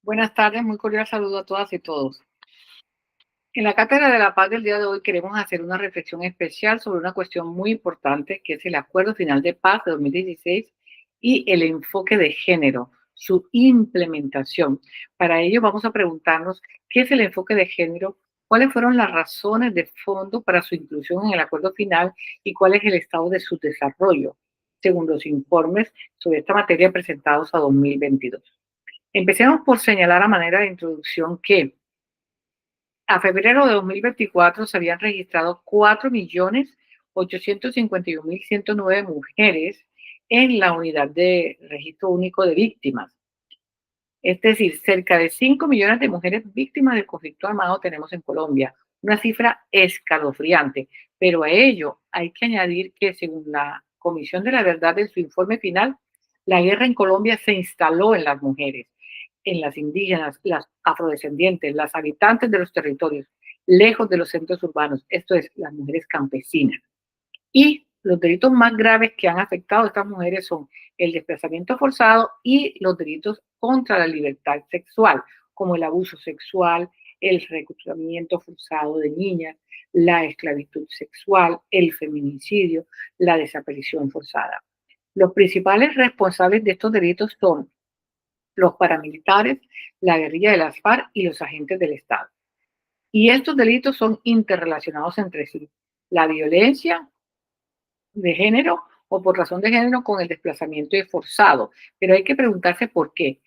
Buenas tardes, muy cordial saludo a todas y todos. En la Cátedra de la Paz del día de hoy queremos hacer una reflexión especial sobre una cuestión muy importante que es el Acuerdo Final de Paz de 2016 y el enfoque de género, su implementación. Para ello vamos a preguntarnos qué es el enfoque de género, cuáles fueron las razones de fondo para su inclusión en el acuerdo final y cuál es el estado de su desarrollo, según los informes sobre esta materia presentados a 2022. Empecemos por señalar a manera de introducción que a febrero de 2024 se habían registrado 4.851.109 mujeres en la unidad de registro único de víctimas. Es decir, cerca de 5 millones de mujeres víctimas del conflicto armado tenemos en Colombia, una cifra escalofriante, pero a ello hay que añadir que según la Comisión de la Verdad en su informe final, la guerra en Colombia se instaló en las mujeres, en las indígenas, las afrodescendientes, las habitantes de los territorios, lejos de los centros urbanos, esto es, las mujeres campesinas. Y los delitos más graves que han afectado a estas mujeres son el desplazamiento forzado y los delitos contra la libertad sexual, como el abuso sexual, el reclutamiento forzado de niñas, la esclavitud sexual, el feminicidio, la desaparición forzada. Los principales responsables de estos delitos son los paramilitares, la guerrilla de las FARC y los agentes del Estado. Y estos delitos son interrelacionados entre sí. La violencia de género o por razón de género con el desplazamiento forzado. Pero hay que preguntarse por qué.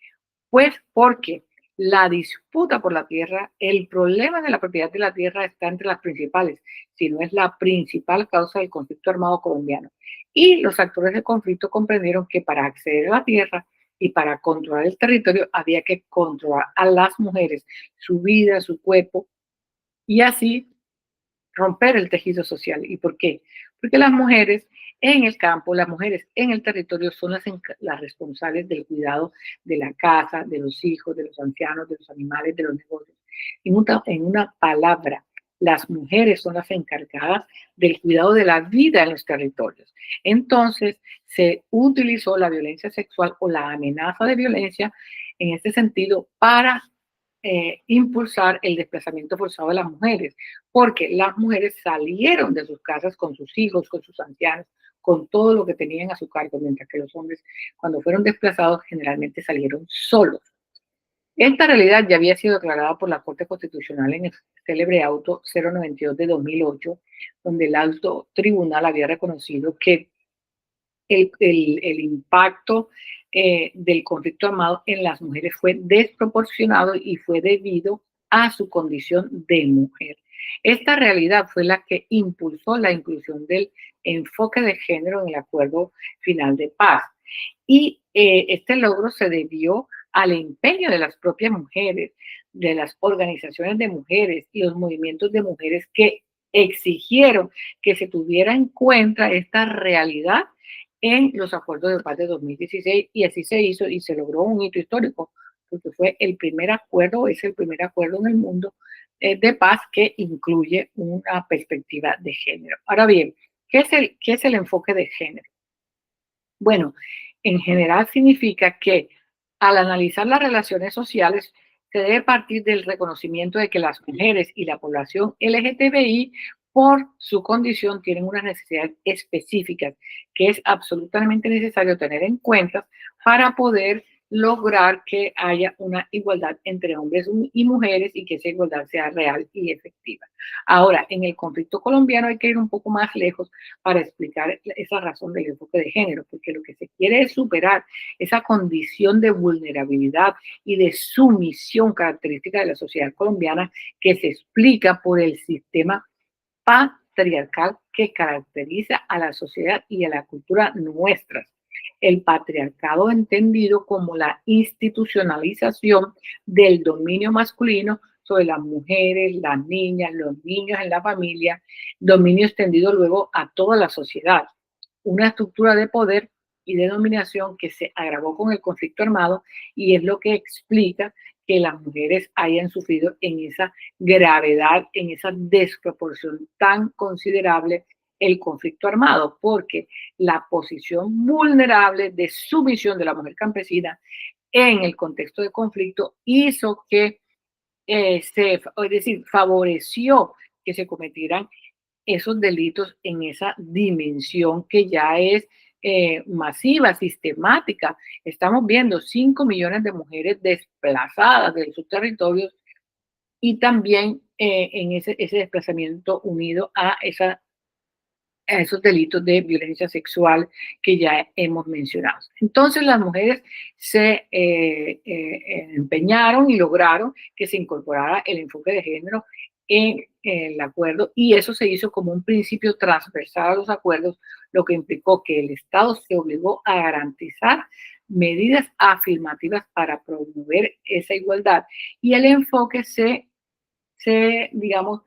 Pues porque la disputa por la tierra, el problema de la propiedad de la tierra está entre las principales, si no es la principal causa del conflicto armado colombiano. Y los actores del conflicto comprendieron que para acceder a la tierra y para controlar el territorio había que controlar a las mujeres, su vida, su cuerpo, y así romper el tejido social. ¿Y por qué? Porque las mujeres en el campo, las mujeres en el territorio son las responsables del cuidado de la casa, de los hijos, de los ancianos, de los animales, de los negocios. En una palabra, las mujeres son las encargadas del cuidado de la vida en los territorios. Entonces, se utilizó la violencia sexual o la amenaza de violencia en este sentido para impulsar el desplazamiento forzado de las mujeres, porque las mujeres salieron de sus casas con sus hijos, con sus ancianos, con todo lo que tenían a su cargo, mientras que los hombres, cuando fueron desplazados, generalmente salieron solos. Esta realidad ya había sido declarada por la Corte Constitucional en el célebre auto 092 de 2008, donde el alto tribunal había reconocido que el impacto del conflicto armado en las mujeres fue desproporcionado y fue debido a su condición de mujer. Esta realidad fue la que impulsó la inclusión del enfoque de género en el acuerdo final de paz. Y este logro se debió al empeño de las propias mujeres, de las organizaciones de mujeres y los movimientos de mujeres que exigieron que se tuviera en cuenta esta realidad en los acuerdos de paz de 2016 y así se hizo y se logró un hito histórico porque fue el primer acuerdo, es el primer acuerdo en el mundo de paz que incluye una perspectiva de género. Ahora bien, qué es el enfoque de género? Bueno, en general significa que al analizar las relaciones sociales se debe partir del reconocimiento de que las mujeres y la población LGTBI por su condición tienen unas necesidades específicas que es absolutamente necesario tener en cuenta para poder lograr que haya una igualdad entre hombres y mujeres y que esa igualdad sea real y efectiva. Ahora, en el conflicto colombiano hay que ir un poco más lejos para explicar esa razón del enfoque de género, porque lo que se quiere es superar esa condición de vulnerabilidad y de sumisión característica de la sociedad colombiana que se explica por el sistema patriarcal que caracteriza a la sociedad y a la cultura nuestras. El patriarcado entendido como la institucionalización del dominio masculino sobre las mujeres, las niñas, los niños en la familia, dominio extendido luego a toda la sociedad. Una estructura de poder y de dominación que se agravó con el conflicto armado y es lo que explica que las mujeres hayan sufrido en esa gravedad, en esa desproporción tan considerable el conflicto armado, porque la posición vulnerable de sumisión de la mujer campesina en el contexto de conflicto hizo que es decir, favoreció que se cometieran esos delitos en esa dimensión que ya es masiva, sistemática. Estamos viendo 5 millones de mujeres desplazadas de sus territorios y también en ese desplazamiento unido a esos delitos de violencia sexual que ya hemos mencionado. Entonces las mujeres se empeñaron y lograron que se incorporara el enfoque de género en el acuerdo y eso se hizo como un principio transversal a los acuerdos, lo que implicó que el Estado se obligó a garantizar medidas afirmativas para promover esa igualdad y el enfoque digamos,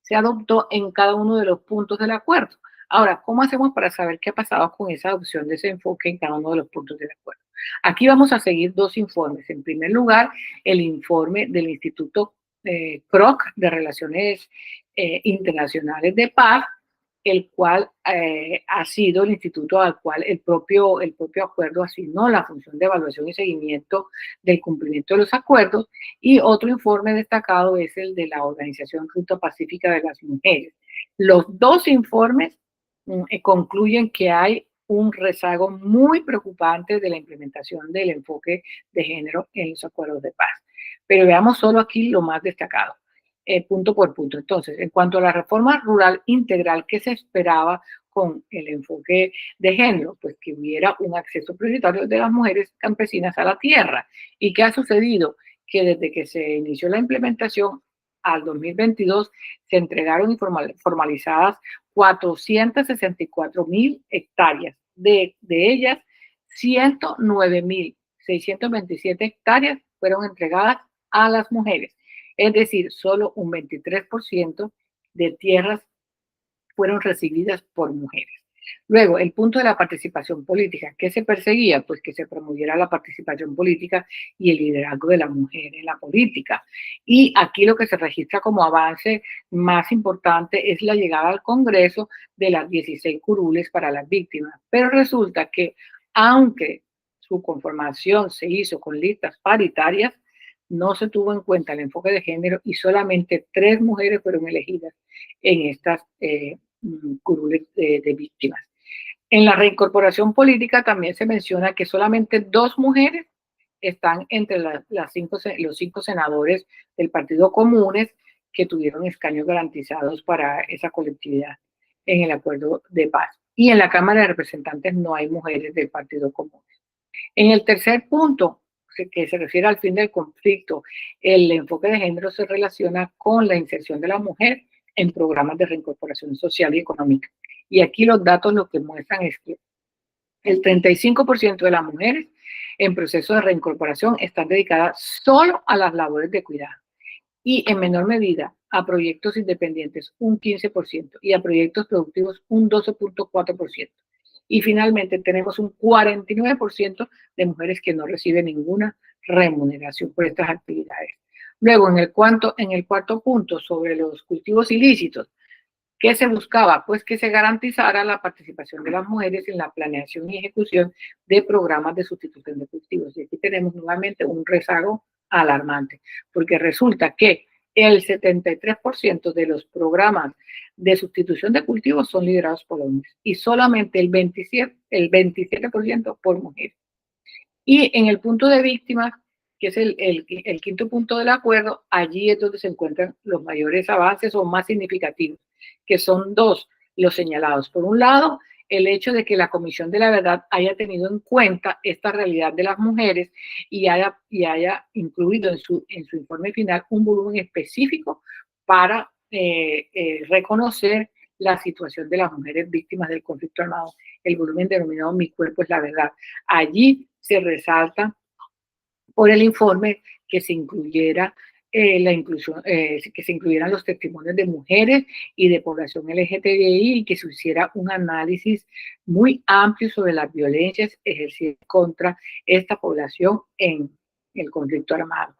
se adoptó en cada uno de los puntos del acuerdo. Ahora, ¿cómo hacemos para saber qué ha pasado con esa adopción de ese enfoque en cada uno de los puntos del acuerdo? Aquí vamos a seguir dos informes. En primer lugar, el informe del Instituto CROC de Relaciones Internacionales de Paz, el cual ha sido el instituto al cual el propio acuerdo asignó la función de evaluación y seguimiento del cumplimiento de los acuerdos, y otro informe destacado es el de la Organización Ruta Pacífica de las Mujeres. Los dos informes concluyen que hay un rezago muy preocupante de la implementación del enfoque de género en los acuerdos de paz. Pero veamos solo aquí lo más destacado. Punto por punto. Entonces, en cuanto a la reforma rural integral que se esperaba con el enfoque de género, pues que hubiera un acceso prioritario de las mujeres campesinas a la tierra. ¿Y qué ha sucedido? Que desde que se inició la implementación al 2022 se entregaron y formalizadas 464.000 hectáreas. De ellas, 109.627 hectáreas fueron entregadas a las mujeres. Es decir, solo un 23% de tierras fueron recibidas por mujeres. Luego, el punto de la participación política. ¿Qué se perseguía? Pues que se promoviera la participación política y el liderazgo de la mujer en la política. Y aquí lo que se registra como avance más importante es la llegada al Congreso de las 16 curules para las víctimas. Pero resulta que, aunque su conformación se hizo con listas paritarias, no se tuvo en cuenta el enfoque de género y solamente 3 mujeres fueron elegidas en estas curules de víctimas. En la reincorporación política también se menciona que solamente 2 mujeres están entre los 5 senadores del Partido Comunes que tuvieron escaños garantizados para esa colectividad en el acuerdo de paz. Y en la Cámara de Representantes no hay mujeres del Partido Comunes. En el tercer punto, que se refiere al fin del conflicto, el enfoque de género se relaciona con la inserción de la mujer en programas de reincorporación social y económica. Y aquí los datos lo que muestran es que el 35% de las mujeres en proceso de reincorporación están dedicadas solo a las labores de cuidado y en menor medida a proyectos independientes un 15% y a proyectos productivos un 12.4%. Y finalmente tenemos un 49% de mujeres que no reciben ninguna remuneración por estas actividades. Luego, en el cuarto punto, sobre los cultivos ilícitos, ¿qué se buscaba? Pues que se garantizara la participación de las mujeres en la planeación y ejecución de programas de sustitución de cultivos. Y aquí tenemos nuevamente un rezago alarmante, porque resulta que el 73% de los programas de sustitución de cultivos son liderados por hombres y solamente el 27% por mujeres. Y en el punto de víctimas, que es el quinto punto del acuerdo, allí es donde se encuentran los mayores avances o más significativos, que son dos los señalados. Por un lado, el hecho de que la Comisión de la Verdad haya tenido en cuenta esta realidad de las mujeres y haya incluido en su informe final un volumen específico para reconocer la situación de las mujeres víctimas del conflicto armado, el volumen denominado Mi Cuerpo es la Verdad. Allí se resalta por el informe que se incluyera que se incluyeran los testimonios de mujeres y de población LGTBI y que se hiciera un análisis muy amplio sobre las violencias ejercidas contra esta población en el conflicto armado.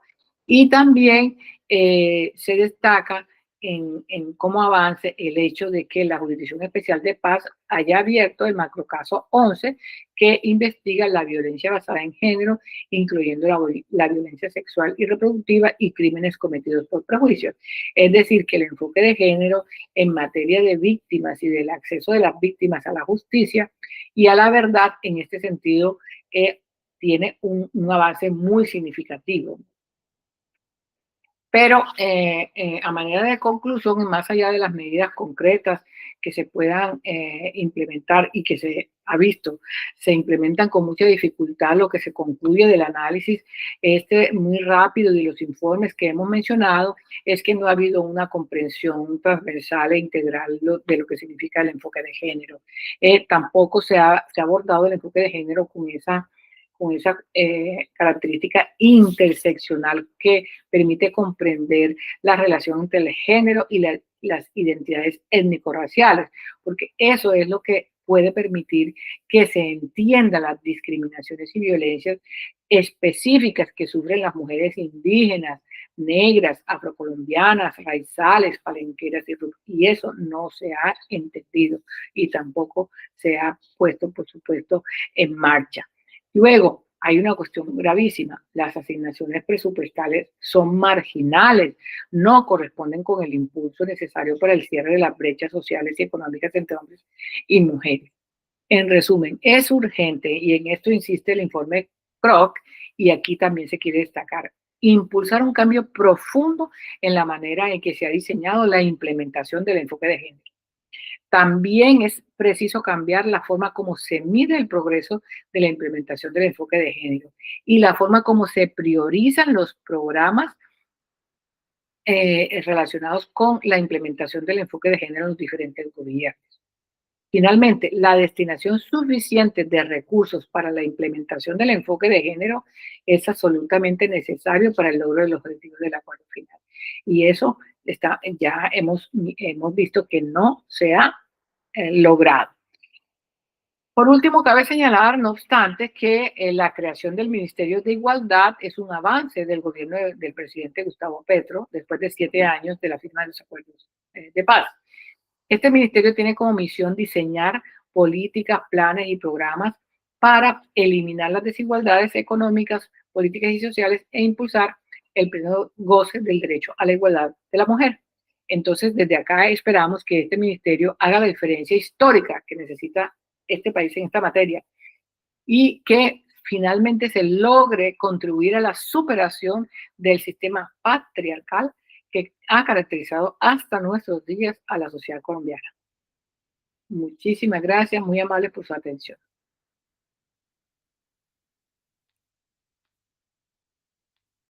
Y también se destaca en cómo avance el hecho de que la Jurisdicción Especial de Paz haya abierto el macrocaso 11, que investiga la violencia basada en género, incluyendo la violencia sexual y reproductiva y crímenes cometidos por prejuicios. Es decir, que el enfoque de género en materia de víctimas y del acceso de las víctimas a la justicia y a la verdad, en este sentido, tiene un avance muy significativo. Pero a manera de conclusión, más allá de las medidas concretas que se puedan implementar y que se ha visto, se implementan con mucha dificultad, lo que se concluye del análisis muy rápido de los informes que hemos mencionado es que no ha habido una comprensión transversal e integral de lo que significa el enfoque de género. Tampoco se ha abordado el enfoque de género con esa característica interseccional que permite comprender la relación entre el género y las identidades étnico-raciales, porque eso es lo que puede permitir que se entienda las discriminaciones y violencias específicas que sufren las mujeres indígenas, negras, afrocolombianas, raizales, palenqueras, y eso no se ha entendido y tampoco se ha puesto, por supuesto, en marcha. Luego, hay una cuestión gravísima. Las asignaciones presupuestales son marginales, no corresponden con el impulso necesario para el cierre de las brechas sociales y económicas entre hombres y mujeres. En resumen, es urgente, y en esto insiste el informe Kroc, y aquí también se quiere destacar, impulsar un cambio profundo en la manera en que se ha diseñado la implementación del enfoque de género. También es preciso cambiar la forma como se mide el progreso de la implementación del enfoque de género y la forma como se priorizan los programas relacionados con la implementación del enfoque de género en los diferentes gobiernos. Finalmente, la destinación suficiente de recursos para la implementación del enfoque de género es absolutamente necesario para el logro de los objetivos del acuerdo final. Y eso ya hemos visto que no se ha logrado. Por último, cabe señalar, no obstante, que la creación del Ministerio de Igualdad es un avance del gobierno del presidente Gustavo Petro después de 7 años de la firma de los acuerdos de paz. Este ministerio tiene como misión diseñar políticas, planes y programas para eliminar las desigualdades económicas, políticas y sociales e impulsar el pleno goce del derecho a la igualdad de la mujer. Entonces, desde acá esperamos que este ministerio haga la diferencia histórica que necesita este país en esta materia y que finalmente se logre contribuir a la superación del sistema patriarcal que ha caracterizado hasta nuestros días a la sociedad colombiana. Muchísimas gracias, muy amables por su atención.